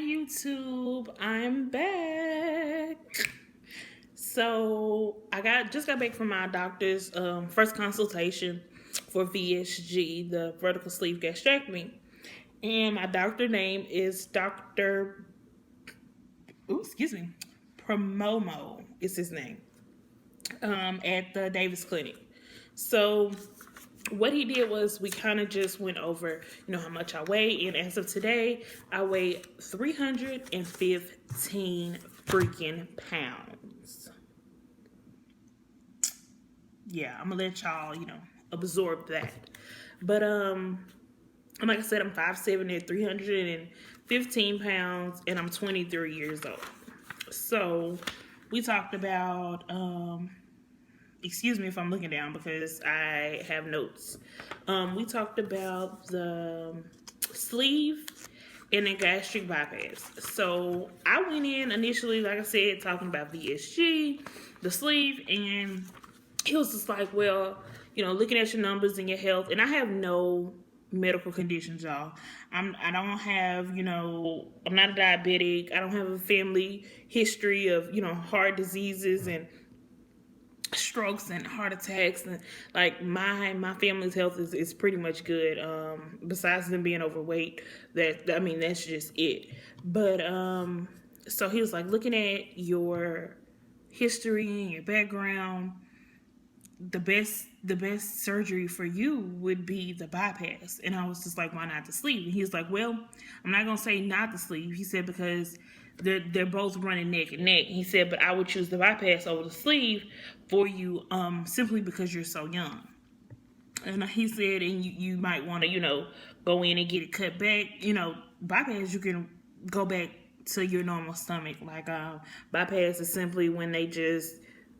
YouTube, I'm back. So just got back from my doctor's first consultation for VSG, the vertical sleeve gastrectomy, and my doctor name is Doctor. Ooh, excuse me, Promomo is his name. At the Davis Clinic. So what he did was we kind of just went over, how much I weigh, and as of today, I weigh 315 freaking pounds. Yeah, I'm gonna let y'all, absorb that. But like I said, I'm 5'7" at 315 pounds, and I'm 23 years old. So we talked about excuse me if I'm looking down because I have notes. We talked about the sleeve and the gastric bypass. So I went in initially, like I said, talking about VSG, the sleeve, and he was just like, well, looking at your numbers and your health, and I have no medical conditions, y'all. I don't have, I'm not a diabetic. I don't have a family history of, heart diseases and strokes and heart attacks, and like my family's health is pretty much good. Besides them being overweight, that's just it. But so he was like, looking at your history and your background, the best surgery for you would be the bypass. And I was just like, why not the sleeve? And he was like, well, I'm not gonna say not the sleeve. He said, because they're both running neck and neck. He said, but I would choose the bypass over the sleeve for you, simply because you're so young. And he said, and you might want to, go in and get it cut back. Bypass, you can go back to your normal stomach. Like bypass is simply when they just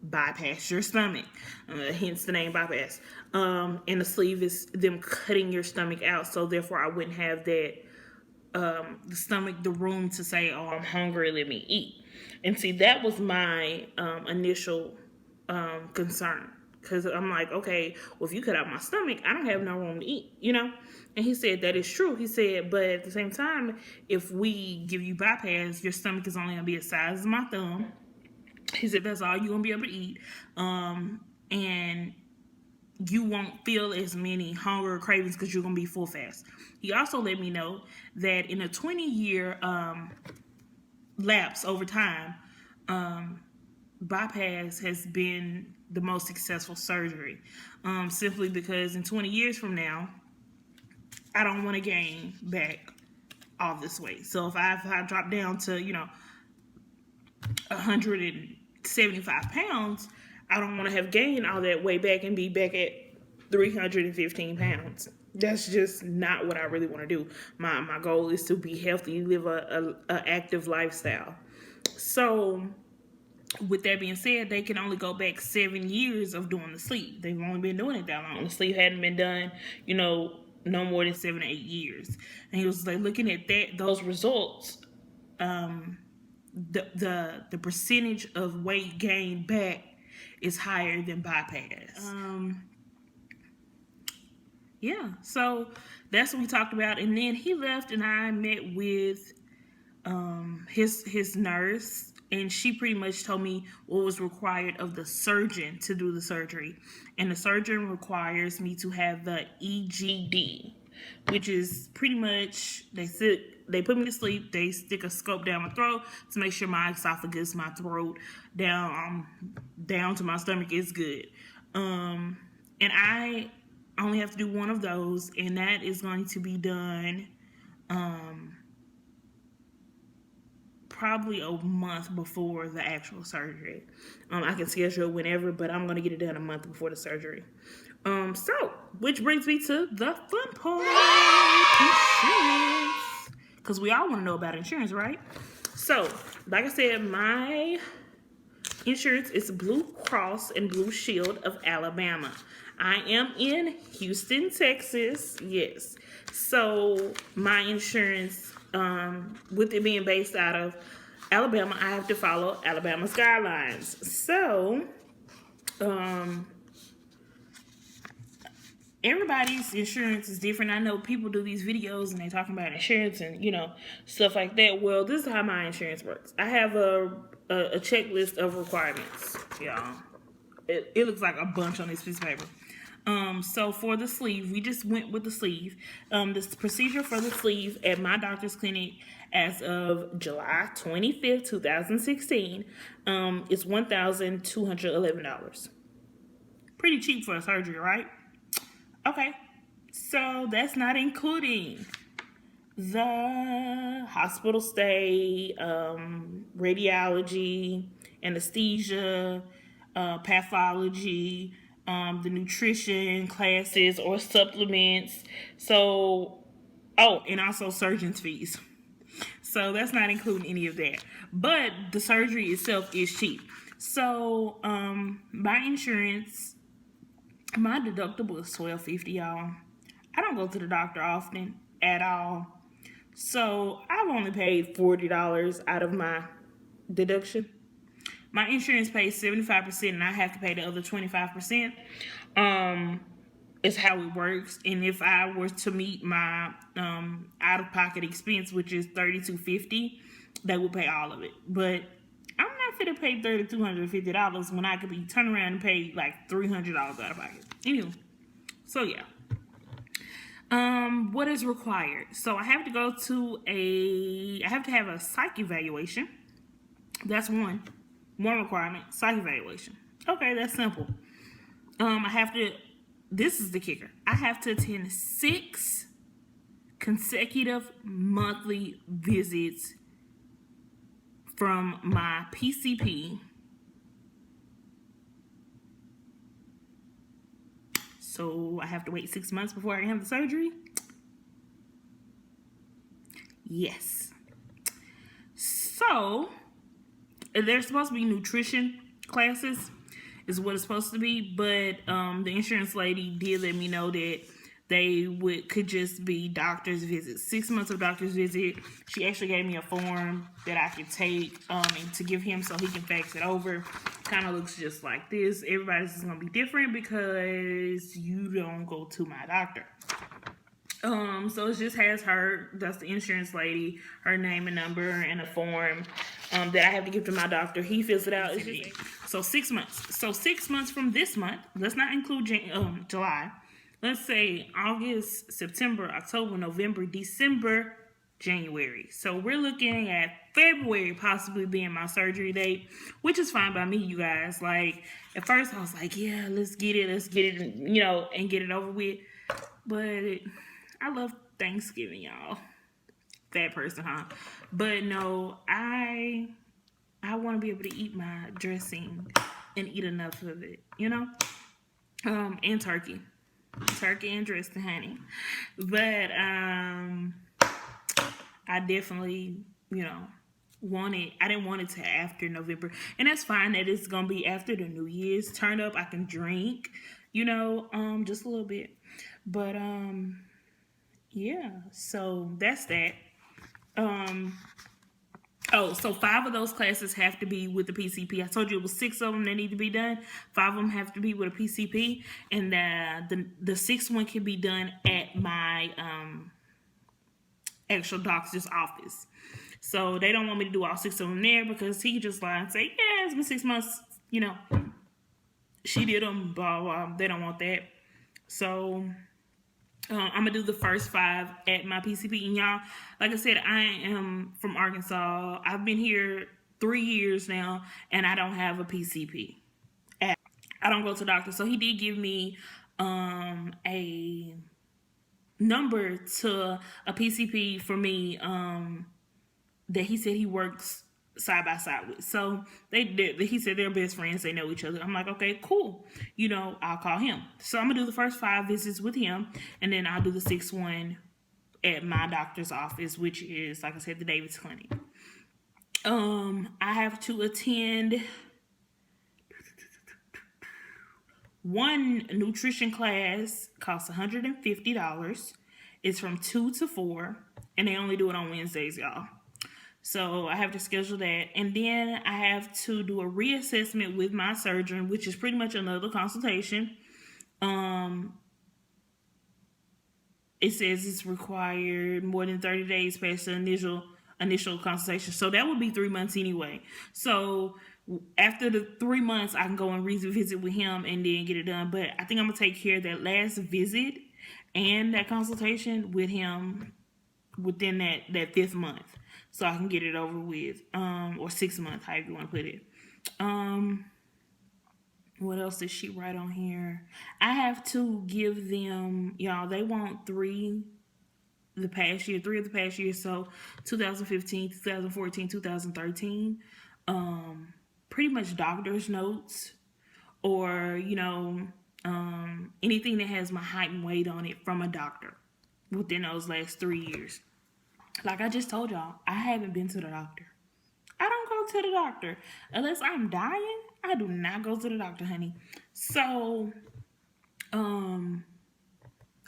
bypass your stomach, hence the name bypass. And the sleeve is them cutting your stomach out, so therefore I wouldn't have that the stomach the room to say, oh, I'm hungry, let me eat. And see, that was my initial concern, because I'm like, okay, well, if you cut out my stomach, I don't have no room to eat, And he said that is true. He said, but at the same time, if we give you bypass, your stomach is only gonna be the size of my thumb. He said that's all you're gonna be able to eat, and you won't feel as many hunger or cravings because you're gonna be full fast. He also let me know that in a 20-year lapse over time, bypass has been the most successful surgery, simply because in 20 years from now, I don't want to gain back all this weight. So if I drop down to 175 pounds, I don't want to have gained all that weight back and be back at 315 pounds. That's just not what I really want to do. My goal is to be healthy, live a active lifestyle. So with that being said, they can only go back 7 years of doing the sleeve. They've only been doing it that long. The sleeve hadn't been done, no more than 7 or 8 years. And he was like, looking at those results, the percentage of weight gained back is higher than bypass. Yeah, so that's what we talked about. And then he left, and I met with his nurse, and she pretty much told me what was required of the surgeon to do the surgery. And the surgeon requires me to have the EGD, which is pretty much, they put me to sleep, they stick a scope down my throat to make sure my esophagus, my throat, down to my stomach is good. And I only have to do one of those, and that is going to be done probably a month before the actual surgery. I can schedule whenever, but I'm going to get it done a month before the surgery. So, which brings me to the fun part, insurance. Because we all want to know about insurance, right? So, like I said, my insurance is Blue Cross and Blue Shield of Alabama. I am in Houston, Texas. Yes. So, my insurance, with it being based out of Alabama, I have to follow Alabama's guidelines. So, everybody's insurance is different. I know people do these videos and they talking about insurance and stuff like that. Well, this is how my insurance works. I have a checklist of requirements, y'all. It looks like a bunch on this piece of paper. So for the sleeve, we just went with the sleeve. This procedure for the sleeve at my doctor's clinic as of July 25th, 2016, is $1,211. Pretty cheap for a surgery, right? Okay, so that's not including the hospital stay, radiology, anesthesia, pathology, the nutrition classes or supplements. So, and also surgeon's fees. So that's not including any of that. But the surgery itself is cheap. So, my insurance, my deductible is $1,250, y'all. I don't go to the doctor often at all. So I've only paid $40 out of my deduction. My insurance pays 75% and I have to pay the other 25%. Is how it works. And if I were to meet my out-of-pocket expense, which is $3,250, they will pay all of it. But I'm not fit to pay $3,250 when I could be turning around and pay like $300 out of pocket. Anyway, so yeah. What is required? So I have to go to I have to have a psych evaluation. That's one requirement, psych evaluation. Okay, that's simple. This is the kicker. I have to attend 6 consecutive monthly visits from my PCP. So I have to wait 6 months before I can have the surgery? Yes. So there's supposed to be nutrition classes is what it's supposed to be, but the insurance lady did let me know that they could just be doctor's visits. 6 months of doctor's visit. She actually gave me a form that I could take and to give him so he can fax it over. Kind of looks just like this. Everybody's is going to be different because you don't go to my doctor. So it just has that's the insurance lady, her name and number, and a form that I have to give to my doctor. He fills it out. So 6 months. So 6 months from this month, let's not include July. Let's say August, September, October, November, December, January. So we're looking at February possibly being my surgery date, which is fine by me, you guys. Like, at first I was like, yeah, let's get it, and get it over with. But I love Thanksgiving, y'all. Fat person, huh? But no, I want to be able to eat my dressing and eat enough of it, and turkey and dressing, honey. But I definitely, want it. I didn't want it to after November, and that's fine. That it's gonna be after the New Year's turn up. I can drink, just a little bit. But yeah. So that's that. So 5 of those classes have to be with the PCP. I told you it was 6 of them that need to be done. 5 of them have to be with a PCP, and the 6th one can be done at my actual doctor's office. So they don't want me to do all 6 of them there because he just lie and say, yeah, it's been 6 months. She did them, blah, blah. They don't want that. So I'm going to do the first 5 at my PCP. And y'all, like I said, I am from Arkansas. I've been here 3 years now, and I don't have a PCP. I don't go to the doctor. So he did give me a number to a PCP for me that he said he works side by side with. So he said they're best friends. They know each other. I'm like, okay, cool. I'll call him. So I'm going to do the first 5 visits with him, and then I'll do the 6th one at my doctor's office, which is, like I said, the Davis Clinic. I have to attend one nutrition class, costs $150. It's from 2 to 4, and they only do it on Wednesdays, y'all. So I have to schedule that. And then I have to do a reassessment with my surgeon, which is pretty much another consultation. it says it's required more than 30 days past the initial consultation. So that would be 3 months anyway. So after the 3 months, I can go and revisit with him and then get it done. But I think I'm gonna take care of that last visit and that consultation with him within that fifth month, so I can get it over with, or 6 months, however you want to put it. What else did she write on here? I have to give them, y'all. They want three of the past year. So 2015, 2014, 2013. Pretty much doctor's notes, or anything that has my height and weight on it from a doctor within those last 3 years. Like I just told y'all, I haven't been to the doctor. I don't go to the doctor unless I'm dying. I do not go to the doctor, honey. So, I don't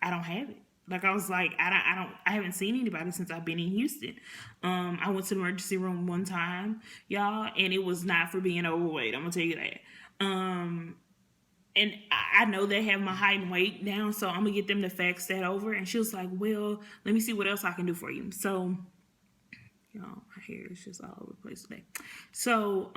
have it. Like I was like, I haven't seen anybody since I've been in Houston. I went to the emergency room one time, y'all, and it was not for being overweight. I'm gonna tell you that. And I know they have my height and weight down, so I'm gonna get them to fax that over. And she was like, well, let me see what else I can do for you. So, y'all, my hair is just all over the place today. So,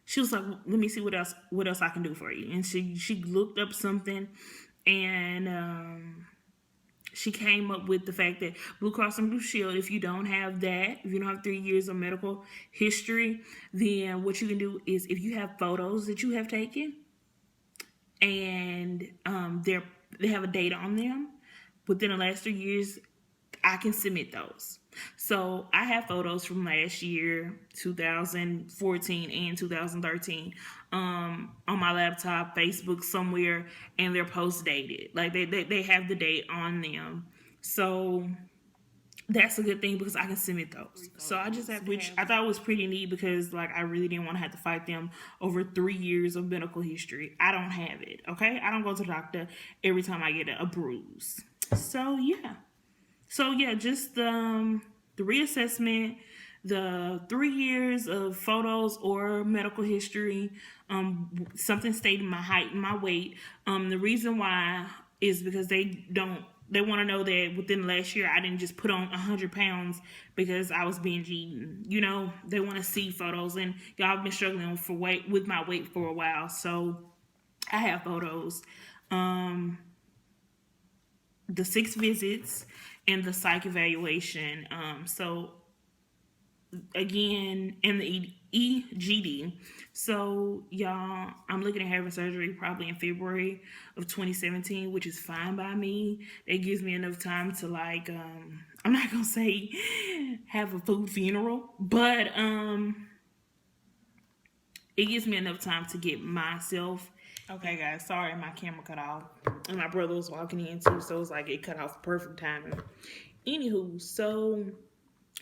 she was like, let me see what else I can do for you. And she looked up something, and she came up with the fact that Blue Cross and Blue Shield, if you don't have 3 years of medical history, then what you can do is, if you have photos that you have taken and they have a date on them within the last 3 years, I can submit those. So I have photos from last year, 2014 and 2013, on my laptop, Facebook, somewhere, and they're post dated. Like they have the date on them. So that's a good thing because I can submit those. So I just have, which I thought was pretty neat, because like I really didn't want to have to fight them over 3 years of medical history. I don't have it. Okay, I don't go to the doctor every time I get a bruise. So yeah, just the reassessment, the 3 years of photos or medical history, something stating my height and my weight. The reason why is because they want to know that within the last year I didn't just put on 100 pounds because I was binge eating. They want to see photos, and y'all have been struggling with my weight for a while, so I have photos. The 6 visits and the psych evaluation. So again, and the EGD. So y'all, I'm looking at having surgery probably in February of 2017, which is fine by me. It gives me enough time to I'm not gonna say have a food funeral, but it gives me enough time to get myself. Okay, guys, sorry, my camera cut off. And my brother was walking in too, so it was like it cut off perfect timing. Anywho, so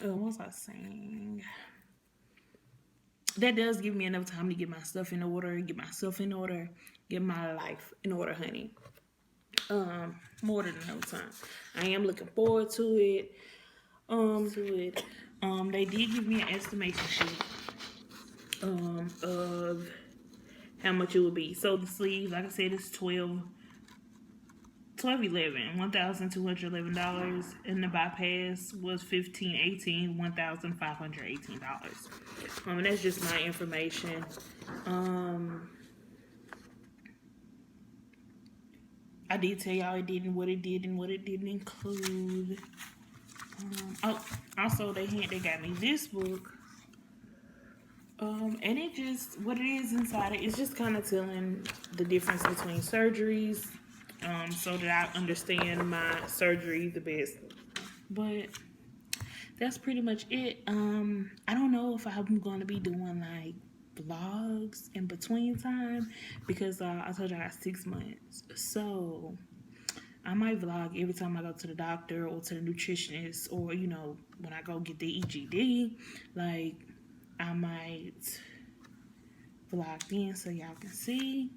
what was I saying? That does give me enough time to get my stuff in order, get my life in order, honey. More than enough time. I am looking forward to it. They did give me an estimation sheet of how much it would be. So the sleeves, like I said, is $1,211, and the bypass was $1,518, $1,518. And that's just my information. I did tell y'all what it did and what it didn't include. Also they got me this book. And it just, what it is inside it is just kind of telling the difference between surgeries, so that I understand my surgery the best. But that's pretty much it. I don't know if I'm going to be doing like vlogs in between time, because I told you I got 6 months. So I might vlog every time I go to the doctor or to the nutritionist, or, when I go get the EGD, like, I might vlog then so y'all can see.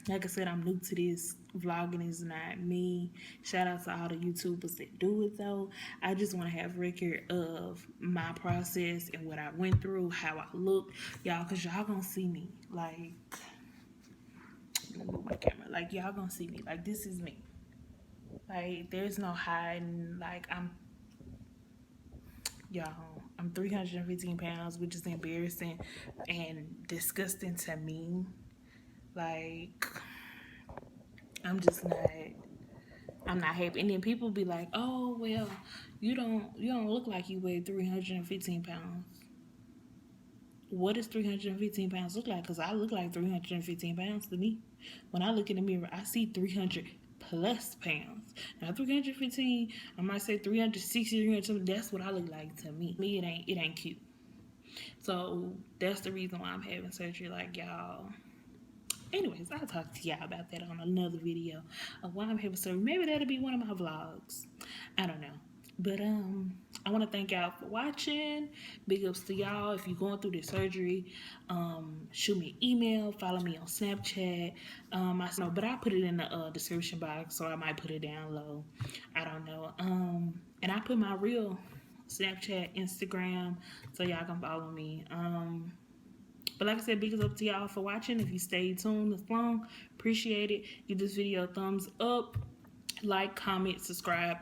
Like I said, I'm new to this. Vlogging is not me. Shout out to all the YouTubers that do it though. I just want to have record of my process and what I went through, how I look, y'all, because y'all gonna see me. Like me move my camera. Like, y'all gonna see me. Like, this is me. Like, there's no hiding. Like, I'm 315 pounds, which is embarrassing and disgusting to me. Like, I'm just not. I'm not happy. And then people be like, "Oh well, you don't look like you weigh 315 pounds." What does 315 pounds look like? Because I look like 315 pounds to me. When I look in the mirror, I see 300 plus pounds. Now 315, I might say 360, 300. That's what I look like to me. Me, it ain't cute. So that's the reason why I'm having surgery. Like, y'all. Anyways, I'll talk to y'all about that on another video of why I'm having surgery. Maybe that'll be one of my vlogs. I don't know. But I want to thank y'all for watching. Big ups to y'all. If you're going through the surgery, shoot me an email, follow me on Snapchat. I know, but I put it in the description box, so I might put it down low. I don't know. And I put my real Snapchat, Instagram, so y'all can follow me. But like I said, big up to y'all for watching. If you stayed tuned this long, appreciate it. Give this video a thumbs up, like, comment, subscribe,